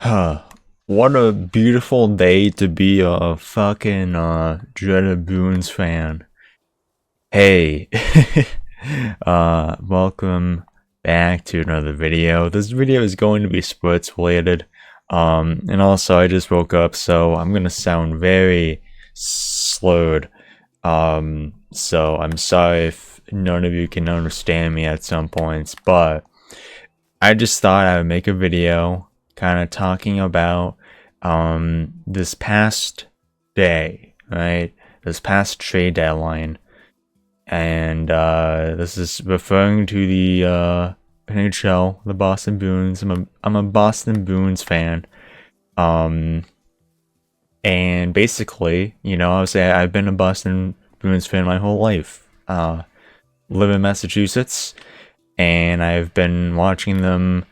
Huh. What a beautiful day to be a fucking dreaded Bruins fan. Hey, welcome back to another video. This video is going to be sports related. And also I just woke up, so I'm gonna sound very slurred. So I'm sorry if none of you can understand me at some points, but I just thought I would make a video kind of talking about this past day, right? This past trade deadline. And this is referring to the NHL, the Boston Bruins. I'm a Boston Bruins fan. And basically, I would say I've been a Boston Bruins fan my whole life. Live in Massachusetts, and I've been watching them,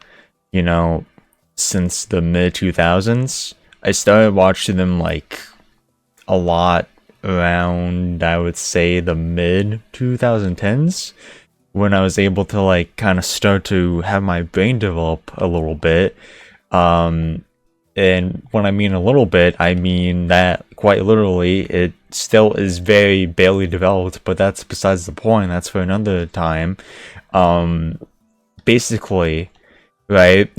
since the mid 2000s. I started watching them like a lot around, I would say, the mid 2010s, when I was able to like kind of start to have my brain develop a little bit. And when I mean a little bit, I mean that quite literally it still is very barely developed, but that's besides the point. That's for another time. Basically, right?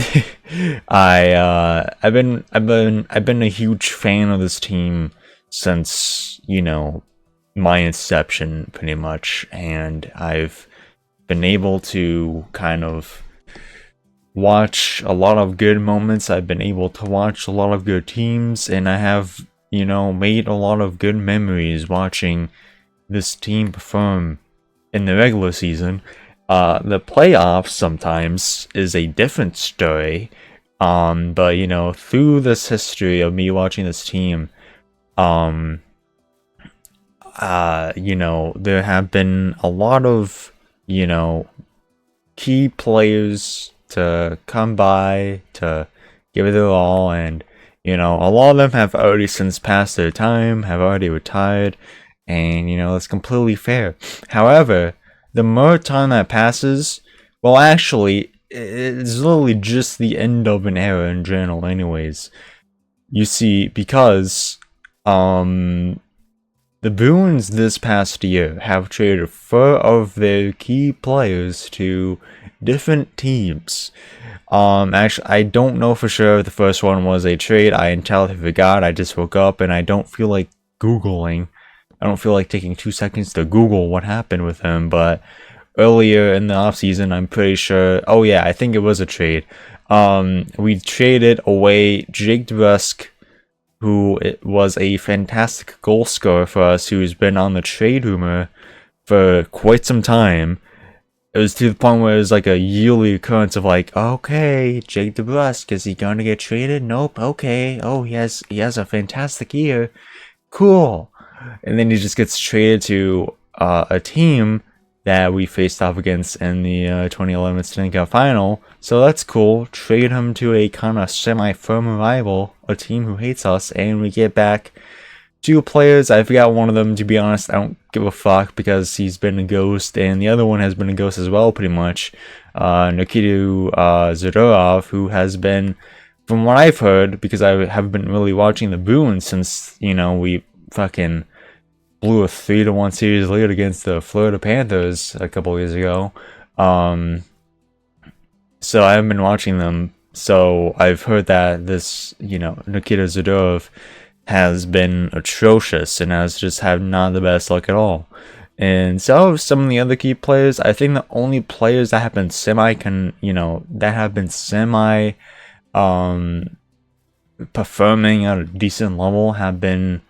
I've been a huge fan of this team since, my inception pretty much, and I've been able to kind of watch a lot of good moments. I've been able to watch a lot of good teams, and I have, made a lot of good memories watching this team perform in the regular season. The playoffs sometimes is a different story. But through this history of me watching this team, there have been a lot of, key players to come by to give it their all, and a lot of them have already since passed their time, have already retired, and it's completely fair. However, the more time that passes, well, actually, it's literally just the end of an era in general anyways. You see, because the Bruins this past year have traded 4 of their key players to different teams. Actually, I don't know for sure if the first one was a trade. I entirely forgot. I just woke up and I don't feel like Googling. I don't feel like taking 2 seconds to Google what happened with him, but earlier in the offseason, I'm pretty sure. Oh, yeah, I think it was a trade. We traded away Jake DeBrusk, who was a fantastic goal scorer for us, who's been on the trade rumor for quite some time. It was to the point where it was like a yearly occurrence of like, okay, Jake DeBrusk, is he gonna get traded? Nope. Okay. Oh, he has a fantastic year. Cool. And then he just gets traded to a team that we faced off against in the 2011 Stanley Cup final. So that's cool. Trade him to a kind of semi-firm rival, a team who hates us, and we get back 2 players. I forgot one of them, to be honest. I don't give a fuck because he's been a ghost, and the other one has been a ghost as well, pretty much. Nikita Zadorov, who has been, from what I've heard, because I have been really watching the Bruins since, we fucking blew a 3-1 series lead against the Florida Panthers a couple years ago. So I haven't been watching them. So I've heard that this, Nikita Zadorov has been atrocious and has just had not the best luck at all. And so some of the other key players, I think the only players that have been performing at a decent level have been,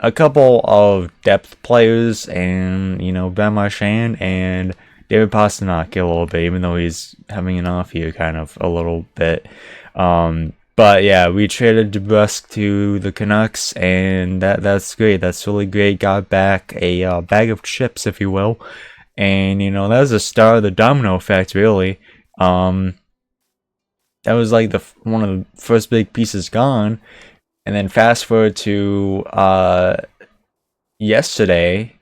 a couple of depth players, and Ben Marchand and David Pastrnak a little bit, even though he's having an off year kind of a little bit. But yeah, we traded DeBrusk to the Canucks, and that's great. That's really great. Got back a bag of chips, if you will, and that was the start of the domino effect, really. That was like one of the first big pieces gone. And then fast forward to yesterday,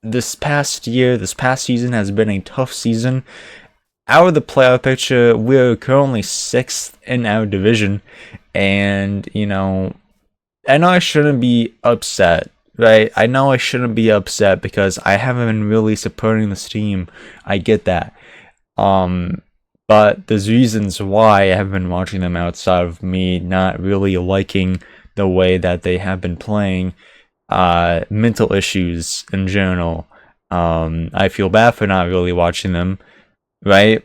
this past season has been a tough season. out of the playoff picture. We're currently 6th in our division, and I know I shouldn't be upset, right? I know I shouldn't be upset because I haven't been really supporting this team. I get that. But there's reasons why I haven't been watching them outside of me not really liking the way that they have been playing. Mental issues in general. I feel bad for not really watching them, right?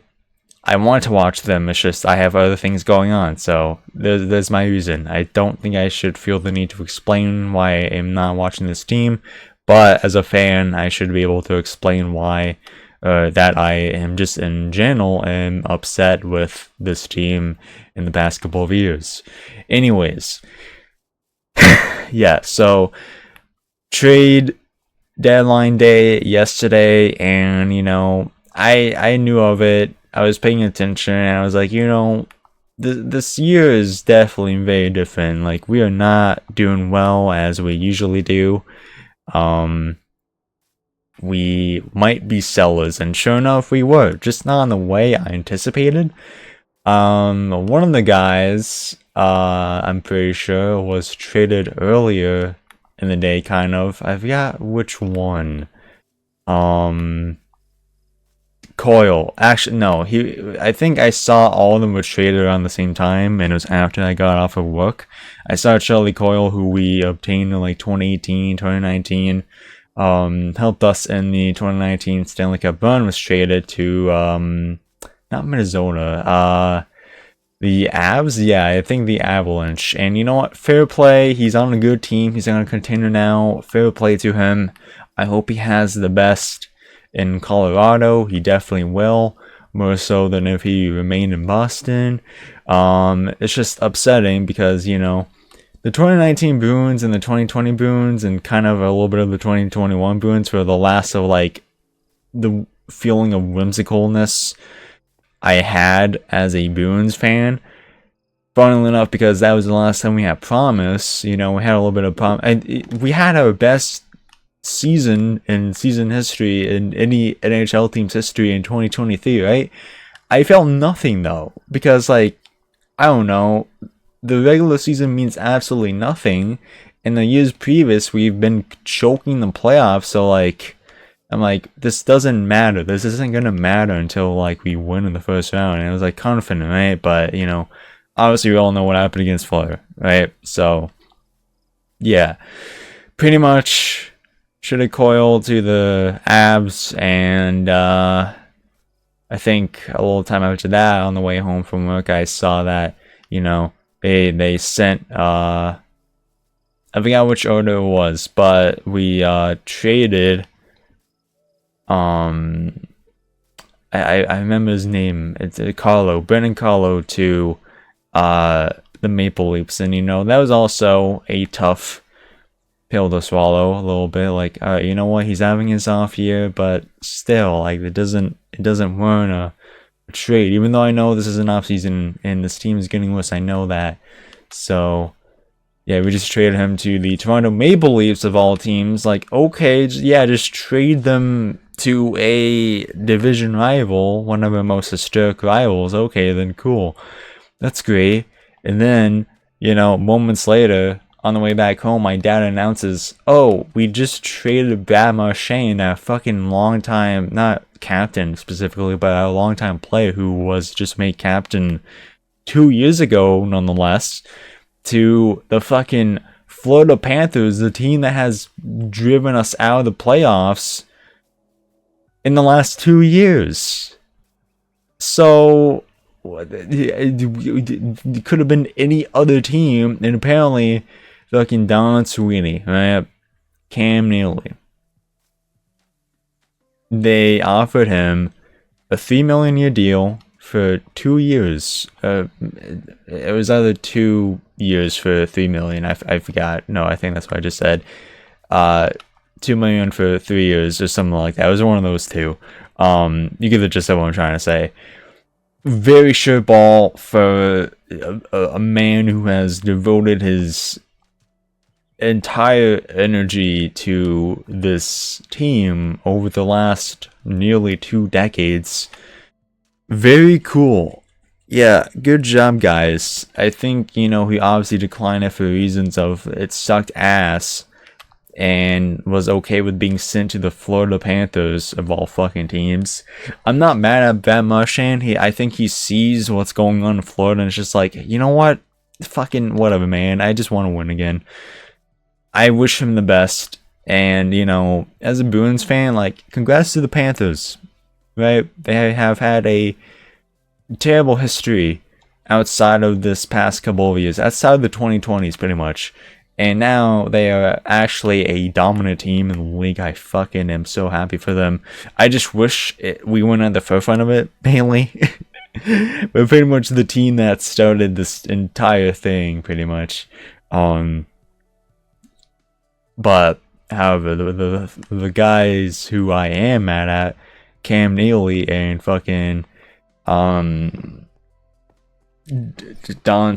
I want to watch them. It's just I have other things going on, so there's my reason. I don't think I should feel the need to explain why I am not watching this team, but as a fan, I should be able to explain why that I am just in general am upset with this team in the past couple of years. Anyways, yeah. So trade deadline day yesterday, and I knew of it. I was paying attention, and I was like, this year is definitely very different. Like, we are not doing well as we usually do. We might be sellers, and sure enough, we were, just not in the way I anticipated. One of the guys, I'm pretty sure, was traded earlier in the day, kind of. I forgot which one. Coyle. Actually, no. I think I saw all of them were traded around the same time, and it was after I got off of work. I saw Charlie Coyle, who we obtained in like 2018, 2019. Helped us in the 2019 Stanley Cup run, was traded to not Minnesota, the Avs. Yeah, I think the Avalanche. And you know what? Fair play. He's on a good team. He's on a contender now. Fair play to him. I hope he has the best in Colorado. He definitely will, more so than if he remained in Boston. It's just upsetting because the 2019 Bruins and the 2020 Bruins and kind of a little bit of the 2021 Bruins were the last of like the feeling of whimsicalness I had as a Bruins fan. Funnily enough, because that was the last time we had promise. We had a little bit of promise, and we had our best season in season history in any NHL team's history in 2023, right? I felt nothing though, because I don't know, the regular season means absolutely nothing. In the years previous, we've been choking the playoffs, so I'm like, this doesn't matter. This isn't gonna matter until we win in the first round. And I was confident, right? But obviously we all know what happened against Florida, right? So yeah, pretty much should have coiled to the Abs, and I think a little time after that, on the way home from work, I saw that they sent I forgot which order it was, but we traded I remember his name. It's Brendan Carlo to the Maple Leafs, and that was also a tough pill to swallow a little bit. You know what, he's having his off year, but still, it doesn't warrant a trade. Even though I know this is an off season and this team is getting worse, I know that. So yeah, we just traded him to the Toronto Maple Leafs of all teams. Okay, just trade them to a division rival, one of our most historic rivals. Okay, then cool, that's great. And then moments later, on the way back home, my dad announces, "Oh, we just traded Brad Marchand, a fucking long time, not captain specifically, but a long time player who was just made captain 2 years ago, nonetheless, to the fucking Florida Panthers, the team that has driven us out of the playoffs in the last 2 years." So it could have been any other team, and apparently fucking Don Sweeney, right? Cam Neely, they offered him a $3 million year deal for 2 years. It was either 2 years for $3 million. I forgot. No, I think that's what I just said. $2 million for 3 years or something like that. It was one of those two. You get the gist of what I'm trying to say. Very sure ball for a man who has devoted his entire energy to this team over the last nearly 2 decades. Very cool. Yeah, good job, guys. I think, he obviously declined it for reasons of it sucked ass and was okay with being sent to the Florida Panthers of all fucking teams. I'm not mad at Van Marchand. I think he sees what's going on in Florida and it's just like, you know what? Fucking whatever, man. I just want to win again. I wish him the best. And, as a Bruins fan, like, congrats to the Panthers. Right? They have had a terrible history outside of this past couple of years, outside of the 2020s, pretty much. And now they are actually a dominant team in the league. I fucking am so happy for them. I just wish we weren't at the forefront of it, mainly. But pretty much the team that started this entire thing, pretty much. But however, the guys who I am mad at, Cam Neely and fucking Don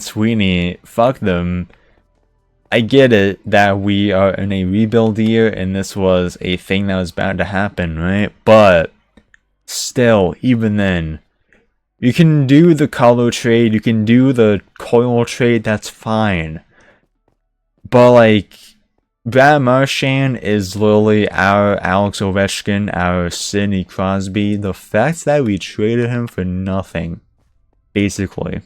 Sweeney, fuck them. I get it that we are in a rebuild year and this was a thing that was bound to happen, right? But still, even then, you can do the Carlo trade, you can do the Coyle trade, that's fine. But like, Brad Marchand is literally our Alex Ovechkin, our Sidney Crosby. The fact that we traded him for nothing, basically.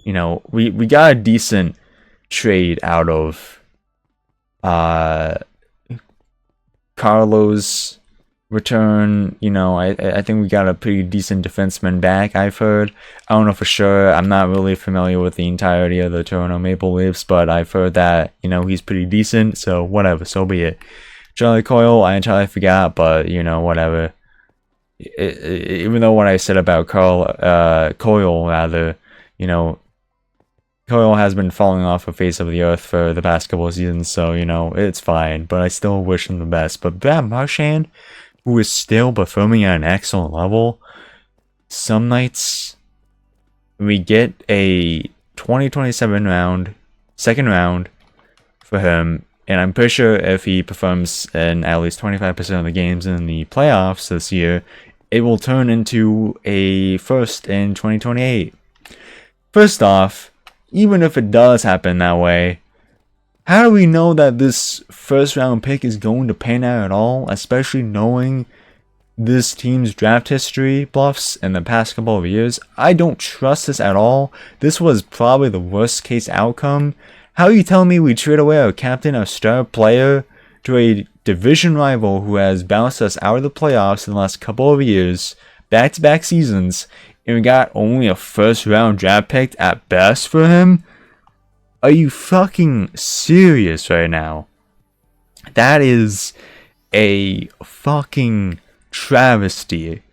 We got a decent trade out of Carlo's return. I think we got a pretty decent defenseman back, I've heard. I don't know for sure. I'm not really familiar with the entirety of the Toronto Maple Leafs, but I've heard that, he's pretty decent, so whatever, so be it. Charlie Coyle, I entirely forgot, but, whatever. Even though what I said about Coyle, rather, Coyle has been falling off the face of the earth for the past couple of seasons, so, it's fine, but I still wish him the best. But Brad Marchand, who is still performing at an excellent level, some nights we get a 2027 second round for him, and I'm pretty sure if he performs in at least 25% of the games in the playoffs this year, it will turn into a first in 2028. First off, even if it does happen that way, how do we know that this first round pick is going to pan out at all, especially knowing this team's draft history bluffs in the past couple of years? I don't trust this at all. This was probably the worst case outcome. How are you telling me we trade away our captain, our star player, to a division rival who has bounced us out of the playoffs in the last couple of years, back-to-back seasons, and we got only a first round draft pick at best for him? Are you fucking serious right now? That is a fucking travesty.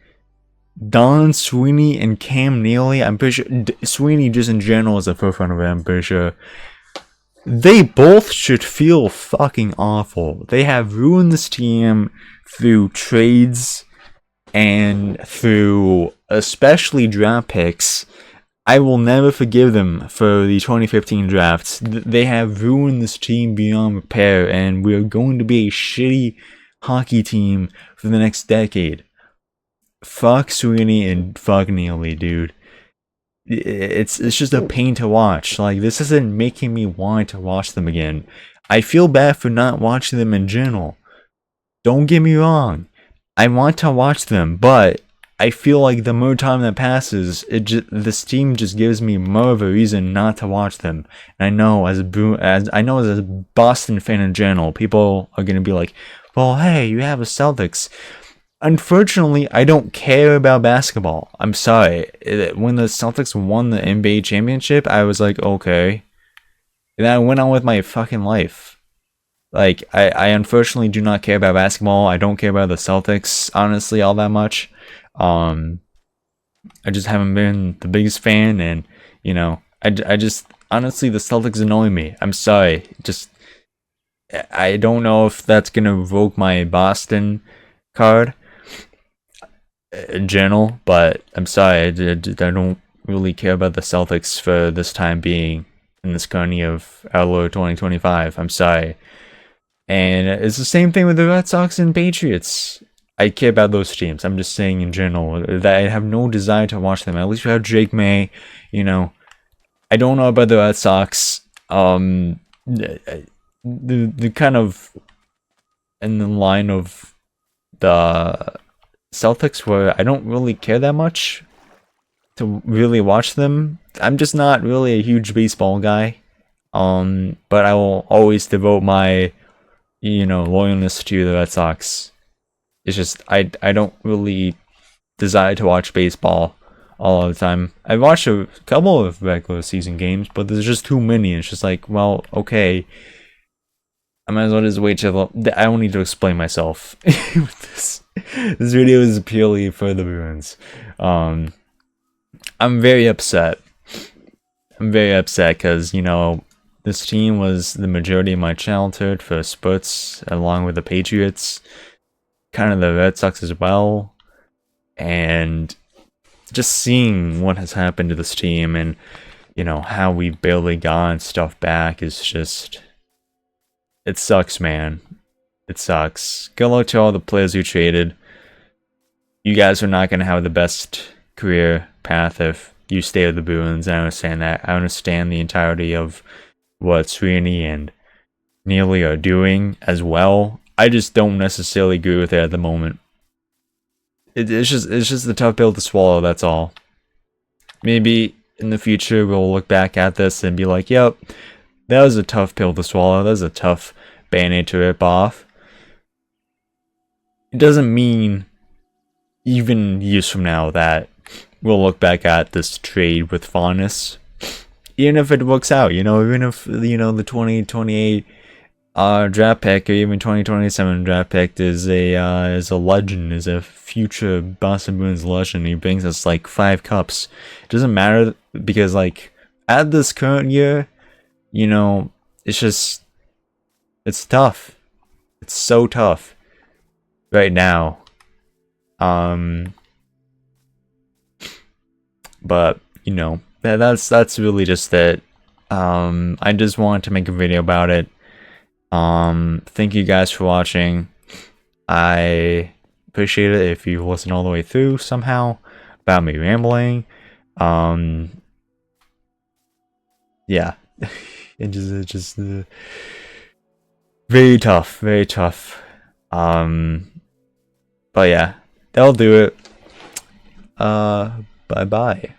Don Sweeney and Cam Neely, I'm pretty sure, Sweeney just in general is a first runner, I'm pretty sure. They both should feel fucking awful. They have ruined this team through trades and through especially draft picks. I will never forgive them for the 2015 drafts. They have ruined this team beyond repair, and we're going to be a shitty hockey team for the next decade. Fuck Sweeney and fuck Neely, dude. It's just a pain to watch. Like, this isn't making me want to watch them again. I feel bad for not watching them in general. Don't get me wrong. I want to watch them, but I feel like the more time that passes, this team just gives me more of a reason not to watch them. And I know as a Boston fan in general, people are gonna be like, "Well, hey, you have a Celtics." Unfortunately, I don't care about basketball. I'm sorry. When the Celtics won the NBA championship, I was like, okay. And I went on with my fucking life. Like, I unfortunately do not care about basketball. I don't care about the Celtics, honestly, all that much. I just haven't been the biggest fan, and, I just, honestly, the Celtics annoy me. I'm sorry. I don't know if that's gonna revoke my Boston card in general, but I'm sorry, I don't really care about the Celtics for this time being in this current year of our Lord 2025. I'm sorry. And it's the same thing with the Red Sox and Patriots. I care about those teams. I'm just saying in general that I have no desire to watch them. At least we have Drake May. You know, I don't know about the Red Sox. The kind of in the line of the Celtics where I don't really care that much to really watch them. I'm just not really a huge baseball guy. But I will always devote my, loyalness to the Red Sox. It's just I don't really desire to watch baseball all the time. I watch a couple of regular season games, but there's just too many. It's just like, well, okay, I might as well just wait till I don't need to explain myself. this video is purely for the Bruins. I'm very upset. I'm very upset because this team was the majority of my childhood for sports, along with the Patriots, kind of the Red Sox as well, and just seeing what has happened to this team and how we barely got stuff back is just, it sucks, man. It sucks. Good luck to all the players who traded. You guys are not going to have the best career path if you stay with the Bruins. I understand that. I understand the entirety of what Sweeney and Neely are doing as well. I just don't necessarily agree with it at the moment. It's just a tough pill to swallow, that's all. Maybe in the future we'll look back at this and be like, yep, that was a tough pill to swallow. That was a tough band-aid to rip off. It doesn't mean even years from now that we'll look back at this trade with fondness. Even if it works out, even if, the 2028 draft pick or even 2027 draft pick is a legend, is a future Boston Bruins legend. He brings us like 5 cups. It doesn't matter because at this current year, it's tough. It's so tough right now. But that's really just it. I just wanted to make a video about it. Thank you guys for watching. I appreciate it if you listen all the way through somehow about me rambling. Yeah, it's just very tough, very tough. But yeah, that'll do it. Bye bye.